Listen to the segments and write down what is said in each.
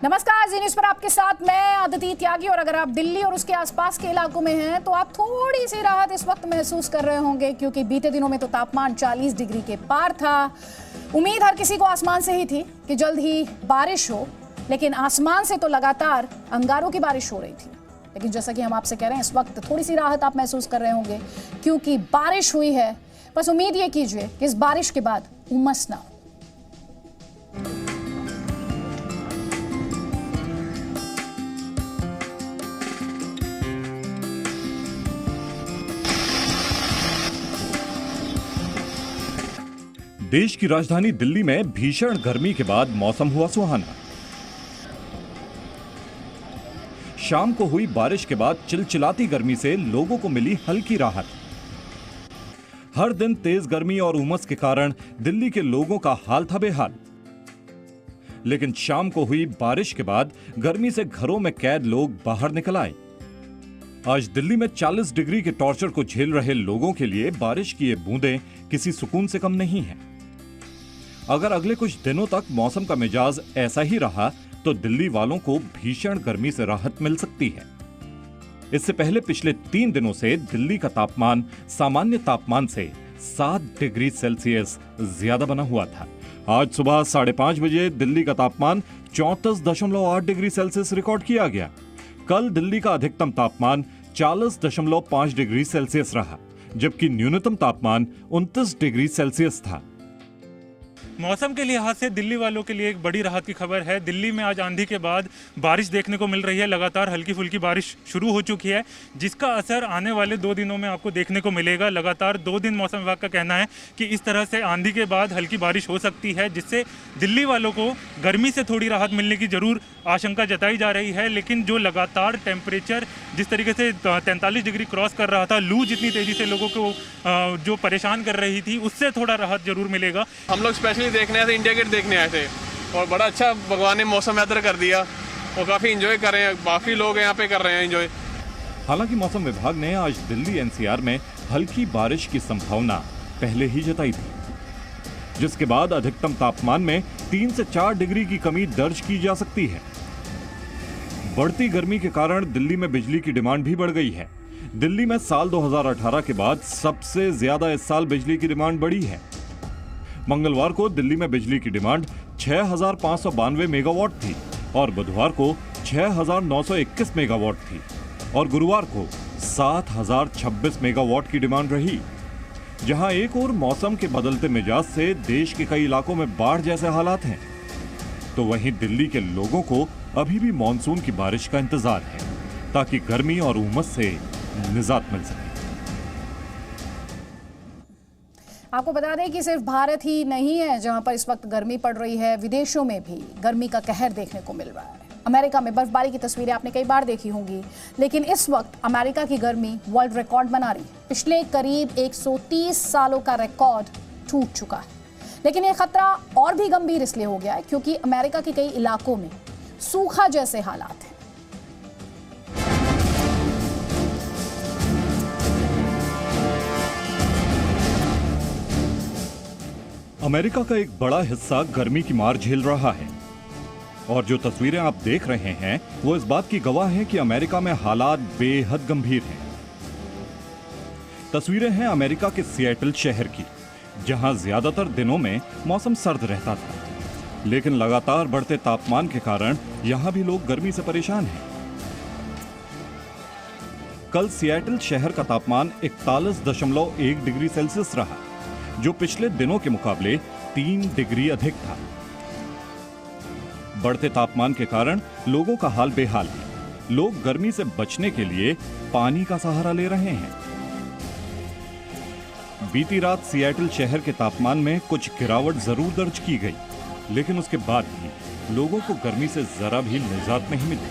नमस्कार, जी न्यूज़ पर आपके साथ मैं अदिति त्यागी। और अगर आप दिल्ली और उसके आसपास के इलाकों में हैं तो आप थोड़ी सी राहत इस वक्त महसूस कर रहे होंगे, क्योंकि बीते दिनों में तो तापमान 40 डिग्री के पार था। उम्मीद हर किसी को आसमान से ही थी कि जल्द ही बारिश हो, लेकिन आसमान से तो लगातार अंगारों की बारिश हो रही थी। लेकिन जैसा कि हम आपसे कह रहे हैं, इस वक्त थोड़ी सी राहत आप महसूस कर रहे होंगे, क्योंकि बारिश हुई है। बस उम्मीद ये कीजिए कि इस बारिश के बाद उमस ना हो। देश की राजधानी दिल्ली में भीषण गर्मी के बाद मौसम हुआ सुहाना। शाम को हुई बारिश के बाद चिलचिलाती गर्मी से लोगों को मिली हल्की राहत। हर दिन तेज गर्मी और उमस के कारण दिल्ली के लोगों का हाल था बेहाल। लेकिन शाम को हुई बारिश के बाद गर्मी से घरों में कैद लोग बाहर निकल आए। आज दिल्ली में 40 डिग्री के टॉर्चर को झेल रहे लोगों के लिए बारिश की ये बूंदें किसी सुकून से कम नहीं हैं। अगर अगले कुछ दिनों तक मौसम का मिजाज ऐसा ही रहा तो दिल्ली वालों को भीषण गर्मी से राहत मिल सकती है। इससे पहले पिछले 3 दिनों से दिल्ली का तापमान सामान्य तापमान से 7 डिग्री सेल्सियस ज्यादा बना हुआ था। आज सुबह 5:30 बजे दिल्ली का तापमान 34.8 डिग्री सेल्सियस रिकॉर्ड किया गया। कल दिल्ली का अधिकतम तापमान 40.5 डिग्री सेल्सियस रहा, जबकि न्यूनतम तापमान 29 डिग्री सेल्सियस था। मौसम के लिहाज से दिल्ली वालों के लिए एक बड़ी राहत की खबर है। दिल्ली में आज आंधी के बाद बारिश देखने को मिल रही है। लगातार हल्की फुल्की बारिश शुरू हो चुकी है, जिसका असर आने वाले 2 दिनों में आपको देखने को मिलेगा। लगातार 2 दिन मौसम विभाग का कहना है कि इस तरह से आंधी के बाद हल्की बारिश हो सकती है, जिससे दिल्ली वालों को गर्मी से थोड़ी राहत मिलने की जरूर आशंका जताई जा रही है। लेकिन जो लगातार टेम्परेचर जिस तरीके से 43 डिग्री क्रॉस कर रहा था, लू जितनी तेजी से लोगों को जो परेशान कर रही थी, उससे थोड़ा राहत जरूर मिलेगा। हम लोग स्पेशली देखने आए थे, इंडिया गेट देखने आए थे, और बड़ा अच्छा भगवान ने मौसम बेहतर कर दिया और काफ़ी एंजॉय कर रहे हैं। काफ़ी लोग यहाँ पे कर रहे हैं एंजॉय। हालांकि मौसम विभाग ने आज दिल्ली एनसीआर में हल्की बारिश की संभावना पहले ही जताई थी, जिसके बाद अधिकतम तापमान में 3 से 4 डिग्री की कमी दर्ज की जा सकती है। बढ़ती गर्मी के कारण दिल्ली में बिजली की डिमांड भी बढ़ गई है। दिल्ली में साल 2018 के बाद सबसे ज्यादा इस साल बिजली की डिमांड बढ़ी है। मंगलवार को दिल्ली में बिजली की डिमांड 6,592 मेगावाट थी और बुधवार को 6,921 मेगावाट थी और गुरुवार को 7,026 मेगावाट की डिमांड रही। जहां एक और मौसम के बदलते मिजाज से देश के कई इलाकों में बाढ़ जैसे हालात हैं, तो वहीं दिल्ली के लोगों को अभी भी मानसून की बारिश का इंतजार है, ताकि गर्मी और उमस से निजात मिल सके। आपको बता दें कि सिर्फ भारत ही नहीं है जहां पर इस वक्त गर्मी पड़ रही है, विदेशों में भी गर्मी का कहर देखने को मिल रहा है। अमेरिका में बर्फबारी की तस्वीरें आपने कई बार देखी होंगी, लेकिन इस वक्त अमेरिका की गर्मी वर्ल्ड रिकॉर्ड बना रही है। पिछले करीब 130 सालों का रिकॉर्ड टूट चुका है। लेकिन यह खतरा और भी गंभीर इसलिए हो गया है क्योंकि अमेरिका के कई इलाकों में सूखा जैसे हालात हैं। अमेरिका का एक बड़ा हिस्सा गर्मी की मार झेल रहा है और जो तस्वीरें आप देख रहे हैं वो इस बात की गवाह हैं कि अमेरिका में हालात बेहद गंभीर हैं। तस्वीरें हैं अमेरिका के सिएटल शहर की, जहां ज्यादातर दिनों में मौसम सर्द रहता था, लेकिन लगातार बढ़ते तापमान के कारण यहां भी लोग गर्मी से परेशान हैं। कल सिएटल शहर का तापमान 41.1 डिग्री सेल्सियस रहा, जो पिछले दिनों के मुकाबले 3 डिग्री अधिक था। बढ़ते तापमान के कारण लोगों का हाल बेहाल है। लोग गर्मी से बचने के लिए पानी का सहारा ले रहे हैं। बीती रात सिएटल शहर के तापमान में कुछ गिरावट जरूर दर्ज की गई, लेकिन उसके बाद भी लोगों को गर्मी से जरा भी निजात नहीं मिली।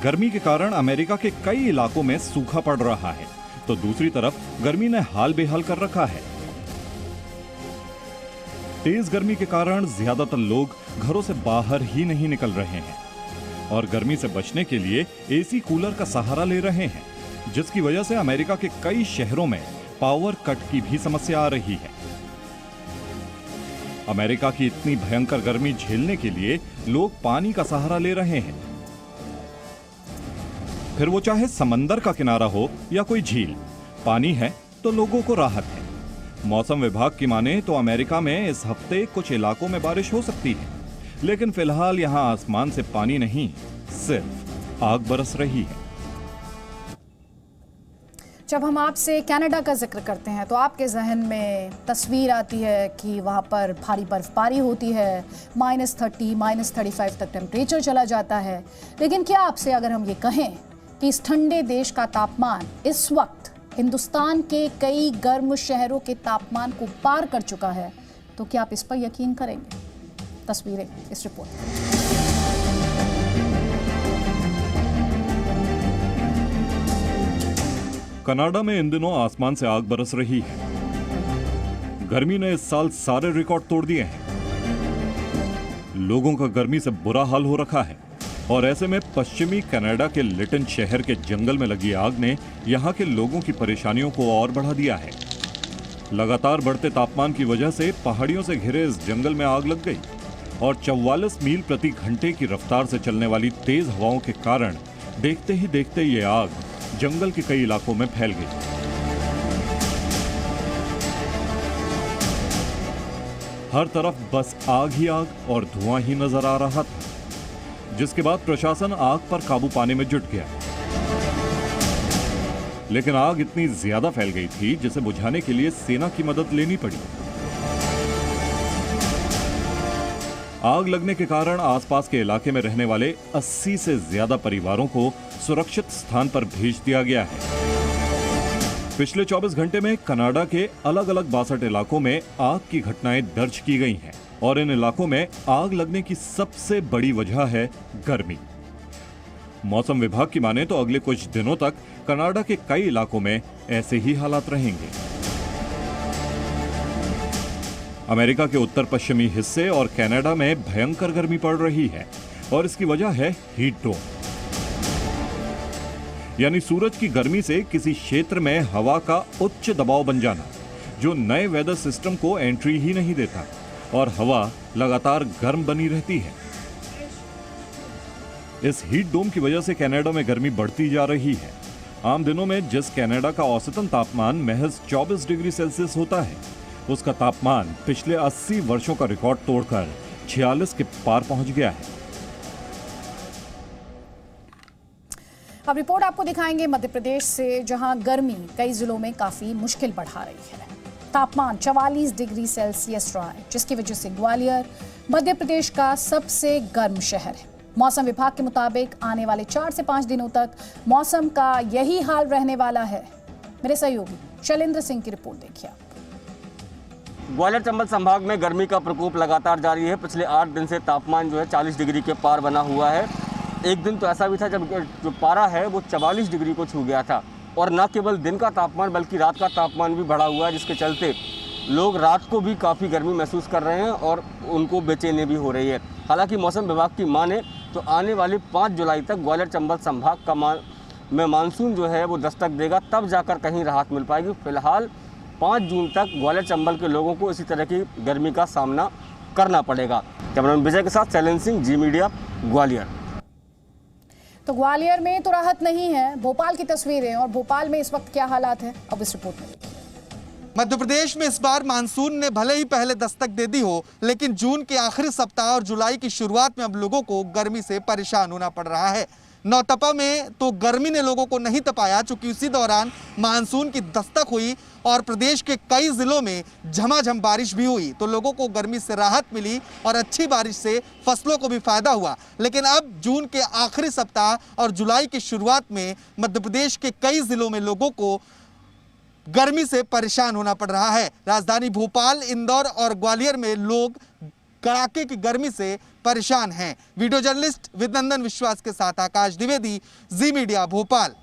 गर्मी के कारण अमेरिका के कई इलाकों में सूखा पड़ रहा है, तो दूसरी तरफ गर्मी ने हाल बेहाल कर रखा है। तेज गर्मी के कारण ज्यादातर लोग घरों से बाहर ही नहीं निकल रहे हैं और गर्मी से बचने के लिए एसी कूलर का सहारा ले रहे हैं, जिसकी वजह से अमेरिका के कई शहरों में पावर कट की भी समस्या आ रही है। अमेरिका की इतनी भयंकर गर्मी झेलने के लिए लोग पानी का सहारा ले रहे हैं, फिर वो चाहे समंदर का किनारा हो या कोई झील, पानी है तो लोगों को राहत है। मौसम विभाग की माने तो अमेरिका में इस हफ्ते कुछ इलाकों में बारिश हो सकती है, लेकिन फिलहाल यहां आसमान से पानी नहीं, सिर्फ आग बरस रही है। जब हम आपसे कनाडा का जिक्र करते हैं तो आपके जहन में तस्वीर आती है कि वहाँ पर भारी बर्फबारी होती है, -30, -35 तक टेम्परेचर चला जाता है। लेकिन क्या आपसे अगर हम ये कहें कि इस ठंडे देश का तापमान इस वक्त हिंदुस्तान के कई गर्म शहरों के तापमान को पार कर चुका है, तो क्या आप इस पर यकीन करेंगे? तस्वीरें इस रिपोर्ट में। कनाडा में इन दिनों आसमान से आग बरस रही है। गर्मी ने इस साल सारे रिकॉर्ड तोड़ दिए हैं। लोगों का गर्मी से बुरा हाल हो रखा है और ऐसे में पश्चिमी कनाडा के लिटन शहर के जंगल में लगी आग ने यहां के लोगों की परेशानियों को और बढ़ा दिया है। लगातार बढ़ते तापमान की वजह से पहाड़ियों से घिरे इस जंगल में आग लग गई और 44 मील प्रति घंटे की रफ्तार से चलने वाली तेज हवाओं के कारण देखते ही देखते ये आग जंगल के कई इलाकों में फैल गई। हर तरफ बस आग ही आग और धुआं ही नजर आ रहा था, जिसके बाद प्रशासन आग पर काबू पाने में जुट गया। लेकिन आग इतनी ज्यादा फैल गई थी जिसे बुझाने के लिए सेना की मदद लेनी पड़ी। आग लगने के कारण आसपास के इलाके में रहने वाले 80 से ज्यादा परिवारों को सुरक्षित स्थान पर भेज दिया गया है। पिछले 24 घंटे में कनाडा के अलग अलग 62 इलाकों में आग की घटनाएं दर्ज की गई हैं और इन इलाकों में आग लगने की सबसे बड़ी वजह है गर्मी। मौसम विभाग की माने तो अगले कुछ दिनों तक कनाडा के कई इलाकों में ऐसे ही हालात रहेंगे। अमेरिका के उत्तर पश्चिमी हिस्से और कनाडा में भयंकर गर्मी पड़ रही है और इसकी वजह है हीट डोम, यानी सूरज की गर्मी से किसी क्षेत्र में हवा का उच्च दबाव बन जाना, जो नए वेदर सिस्टम को एंट्री ही नहीं देता और हवा लगातार गर्म बनी रहती है। इस हीट डोम की वजह से कनाडा में गर्मी बढ़ती जा रही है। आम दिनों में जिस कनाडा का औसतन तापमान महज 24 डिग्री सेल्सियस होता है, उसका तापमान पिछले 80 वर्षों का रिकॉर्ड तोड़कर 46 के पार पहुंच गया है। अब रिपोर्ट आपको दिखाएंगे मध्य प्रदेश से, जहां गर्मी कई जिलों में काफी मुश्किल बढ़ा रही है। तापमान 44 डिग्री सेल्सियस रहा है, जिसकी वजह से ग्वालियर मध्य प्रदेश का सबसे गर्म शहर है। मौसम विभाग के मुताबिक आने वाले 4 से 5 दिनों तक मौसम का यही हाल रहने वाला है। मेरे सहयोगी शैलेंद्र सिंह की रिपोर्ट देखिए। ग्वालियर चंबल संभाग में गर्मी का प्रकोप लगातार जारी है। पिछले 8 दिन से तापमान जो है 40 डिग्री के पार बना हुआ है। एक दिन तो ऐसा भी था जब जो पारा है वो 44 डिग्री को छू गया था। और न केवल दिन का तापमान बल्कि रात का तापमान भी बढ़ा हुआ है, जिसके चलते लोग रात को भी काफ़ी गर्मी महसूस कर रहे हैं और उनको बेचैनी भी हो रही है। हालांकि मौसम विभाग की माने तो आने वाली 5 जुलाई तक ग्वालियर चंबल संभाग का में मानसून जो है वो दस्तक देगा, तब जाकर कहीं राहत मिल पाएगी। फिलहाल 5 जून तक ग्वालियर चंबल के लोगों को इसी तरह की गर्मी का सामना करना पड़ेगा। कैमरामैन विजय के साथ शैलेंद्र सिंह, जी मीडिया, ग्वालियर। तो ग्वालियर में तो राहत नहीं है, भोपाल की तस्वीरें, और भोपाल में इस वक्त क्या हालात है अब इस रिपोर्ट में देखिए। मध्य प्रदेश में इस बार मानसून ने भले ही पहले दस्तक दे दी हो, लेकिन जून के आखिरी सप्ताह और जुलाई की शुरुआत में अब लोगों को गर्मी से परेशान होना पड़ रहा है। नौतपा में तो गर्मी ने लोगों को नहीं तपाया, चूंकि उसी दौरान मानसून की दस्तक हुई और प्रदेश के कई जिलों में झमाझम बारिश भी हुई, तो लोगों को गर्मी से राहत मिली और अच्छी बारिश से फसलों को भी फायदा हुआ। लेकिन अब जून के आखिरी सप्ताह और जुलाई की शुरुआत में मध्य प्रदेश के कई जिलों में लोगों को गर्मी से परेशान होना पड़ रहा है। राजधानी भोपाल, इंदौर और ग्वालियर में लोग कड़ाके की गर्मी से परेशान हैं। वीडियो जर्नलिस्ट विद्यनंदन विश्वास के साथ आकाश द्विवेदी, जी मीडिया, भोपाल।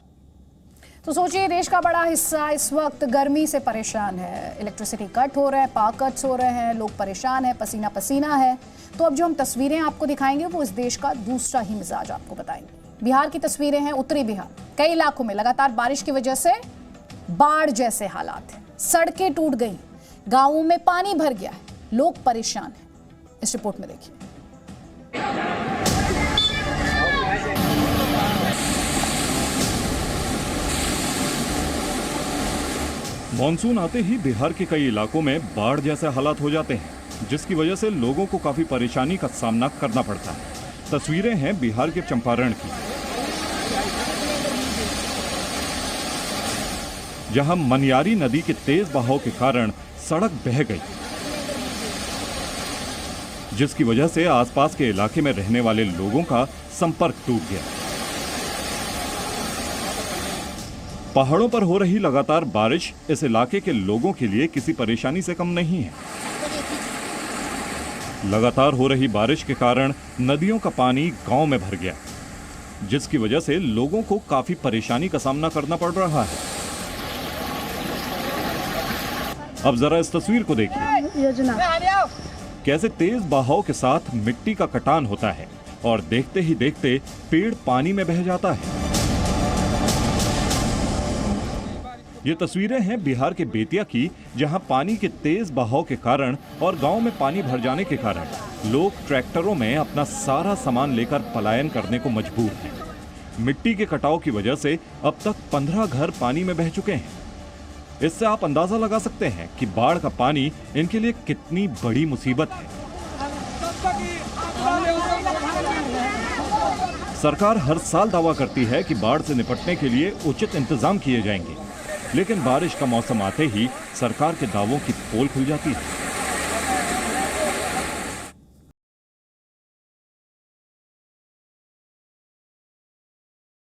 तो सोचिए, देश का बड़ा हिस्सा इस वक्त गर्मी से परेशान है। इलेक्ट्रिसिटी कट हो रहा है, पावर कट्स हो रहे हैं, लोग परेशान हैं, पसीना पसीना है। तो अब जो हम तस्वीरें आपको दिखाएंगे वो इस देश का दूसरा ही मिजाज आपको बताएंगे। बिहार की तस्वीरें हैं, उत्तरी बिहार। कई इलाकों में लगातार बारिश की वजह से बाढ़ जैसे हालात हैं। सड़कें टूट गई, गांवों में पानी भर गया है, लोग परेशान हैं। इस रिपोर्ट में देखिए। मॉनसून आते ही बिहार के कई इलाकों में बाढ़ जैसे हालात हो जाते हैं, जिसकी वजह से लोगों को काफी परेशानी का सामना करना पड़ता है। तस्वीरें हैं बिहार के चंपारण की, जहां मनियारी नदी के तेज बहाव के कारण सड़क बह गई, जिसकी वजह से आसपास के इलाके में रहने वाले लोगों का संपर्क टूट गया। पहाड़ों पर हो रही लगातार बारिश इस इलाके के लोगों के लिए किसी परेशानी से कम नहीं है। लगातार हो रही बारिश के कारण नदियों का पानी गांव में भर गया, जिसकी वजह से लोगों को काफी परेशानी का सामना करना पड़ रहा है। अब जरा इस तस्वीर को देखिए, कैसे तेज बहाव के साथ मिट्टी का कटान होता है और देखते ही देखते पेड़ पानी में बह जाता है। ये तस्वीरें हैं बिहार के बेतिया की, जहां पानी के तेज बहाव के कारण और गांव में पानी भर जाने के कारण लोग ट्रैक्टरों में अपना सारा सामान लेकर पलायन करने को मजबूर हैं। मिट्टी के कटाव की वजह से अब तक 15 घर पानी में बह चुके हैं। इससे आप अंदाजा लगा सकते हैं कि बाढ़ का पानी इनके लिए कितनी बड़ी मुसीबत है। सरकार हर साल दावा करती है कि बाढ़ से निपटने के लिए उचित इंतजाम किए जाएंगे, लेकिन बारिश का मौसम आते ही सरकार के दावों की पोल खुल जाती है।